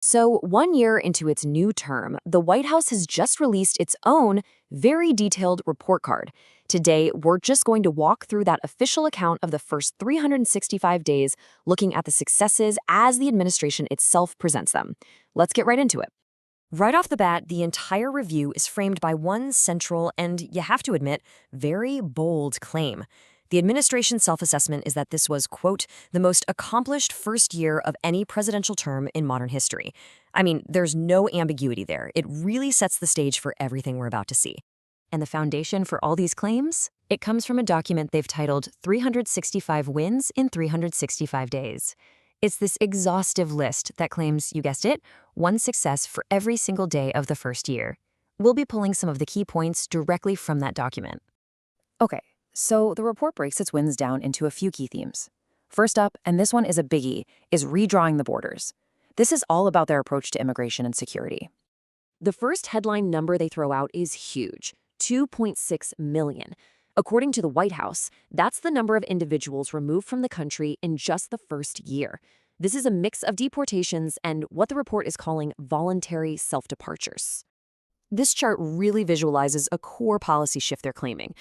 So, 1 year into its new term, the White House has just released its own very detailed report card. Today, we're just going to walk through that official account of the first 365 days, looking at the successes as the administration itself presents them. Let's get right into it. Right off the bat, the entire review is framed by one central and, you have to admit, very bold claim. The administration's self-assessment is that this was, quote, the most accomplished first year of any presidential term in modern history. I mean, there's no ambiguity there. It really sets the stage for everything we're about to see. And the foundation for all these claims? It comes from a document they've titled 365 Wins in 365 Days. It's this exhaustive list that claims, you guessed it, one success for every single day of the first year. We'll be pulling some of the key points directly from that document. Okay, so the report breaks its wins down into a few key themes. First up, and this one is a biggie, is redrawing the borders. This is all about their approach to immigration and security. The first headline number they throw out is huge, 2.6 million. According to the White House, that's the number of individuals removed from the country in just the first year. This is a mix of deportations and what the report is calling voluntary self-departures. This chart really visualizes a core policy shift they're claiming.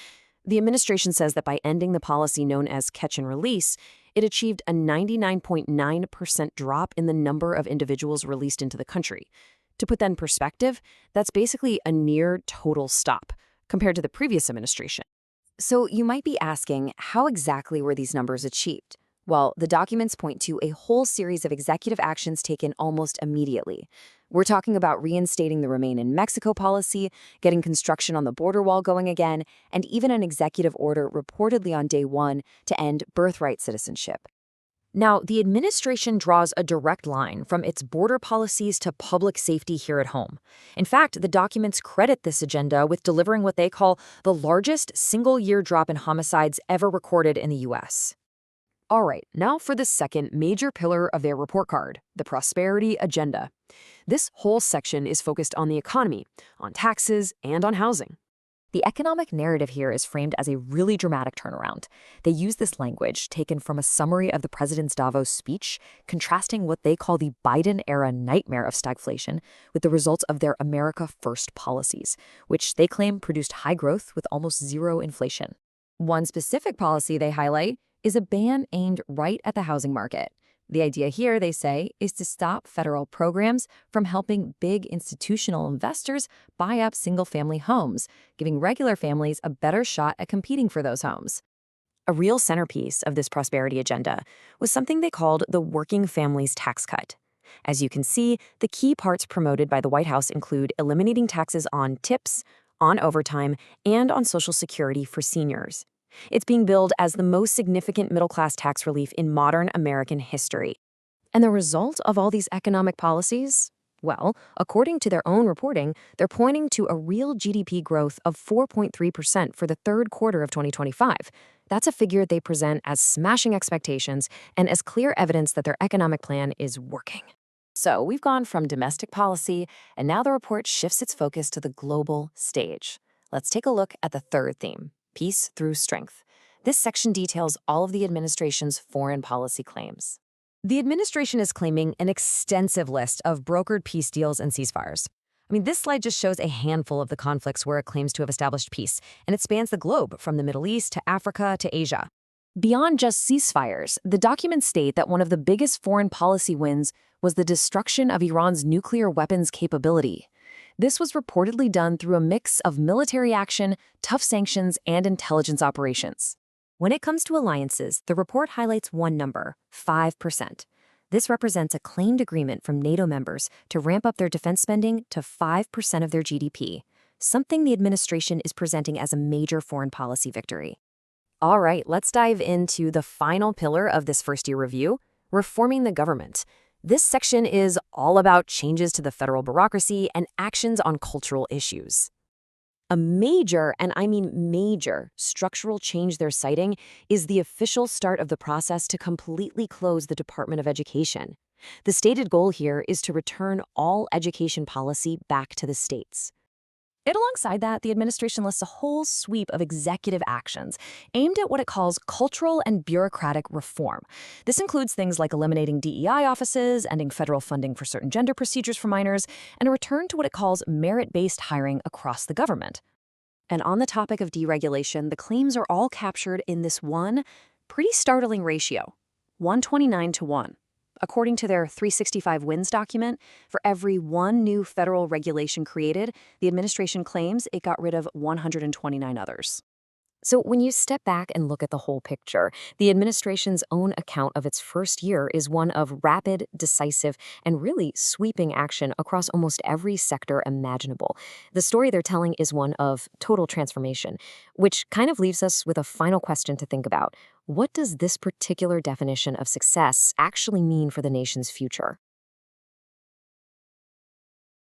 The administration says that by ending the policy known as catch and release, it achieved a 99.9% drop in the number of individuals released into the country. To put that in perspective, that's basically a near total stop compared to the previous administration. So you might be asking, how exactly were these numbers achieved? Well, the documents point to a whole series of executive actions taken almost immediately. We're talking about reinstating the Remain in Mexico policy, getting construction on the border wall going again, and even an executive order reportedly on day one to end birthright citizenship. Now, the administration draws a direct line from its border policies to public safety here at home. In fact, the documents credit this agenda with delivering what they call the largest single-year drop in homicides ever recorded in the U.S. All right, now for the second major pillar of their report card, the prosperity agenda. This whole section is focused on the economy, on taxes, and on housing. The economic narrative here is framed as a really dramatic turnaround. They use this language taken from a summary of the president's Davos speech, contrasting what they call the Biden-era nightmare of stagflation with the results of their America First policies, which they claim produced high growth with almost zero inflation. One specific policy they highlight is a ban aimed right at the housing market. The idea here, they say, is to stop federal programs from helping big institutional investors buy up single-family homes, giving regular families a better shot at competing for those homes. A real centerpiece of this prosperity agenda was something they called the Working Families Tax Cut. As you can see, the key parts promoted by the White House include eliminating taxes on tips, on overtime, and on Social Security for seniors. It's being billed as the most significant middle-class tax relief in modern American history. And the result of all these economic policies? Well, according to their own reporting, they're pointing to a real GDP growth of 4.3% for the third quarter of 2025. That's a figure they present as smashing expectations and as clear evidence that their economic plan is working. So we've gone from domestic policy, and now the report shifts its focus to the global stage. Let's take a look at the third theme. Peace through strength. This section details all of the administration's foreign policy claims. The administration is claiming an extensive list of brokered peace deals and ceasefires. This slide just shows a handful of the conflicts where it claims to have established peace, and it spans the globe from the Middle East to Africa to Asia. Beyond just ceasefires, the documents state that one of the biggest foreign policy wins was the destruction of Iran's nuclear weapons capability. This was reportedly done through a mix of military action, tough sanctions, and intelligence operations. When it comes to alliances, the report highlights one number, 5%. This represents a claimed agreement from NATO members to ramp up their defense spending to 5% of their GDP, something the administration is presenting as a major foreign policy victory. All right, let's dive into the final pillar of this first-year review, reforming the government. This section is all about changes to the federal bureaucracy and actions on cultural issues. A major, and I mean major, structural change they're citing is the official start of the process to completely close the Department of Education. The stated goal here is to return all education policy back to the states. Yet alongside that, the administration lists a whole sweep of executive actions aimed at what it calls cultural and bureaucratic reform. This includes things like eliminating DEI offices, ending federal funding for certain gender procedures for minors, and a return to what it calls merit-based hiring across the government. And on the topic of deregulation, the claims are all captured in this one pretty startling ratio, 129 to 1. According to their 365 wins document, for every one new federal regulation created, the administration claims it got rid of 129 others. So, when you step back and look at the whole picture, the administration's own account of its first year is one of rapid, decisive, and really sweeping action across almost every sector imaginable. The story they're telling is one of total transformation, which kind of leaves us with a final question to think about. What does this particular definition of success actually mean for the nation's future?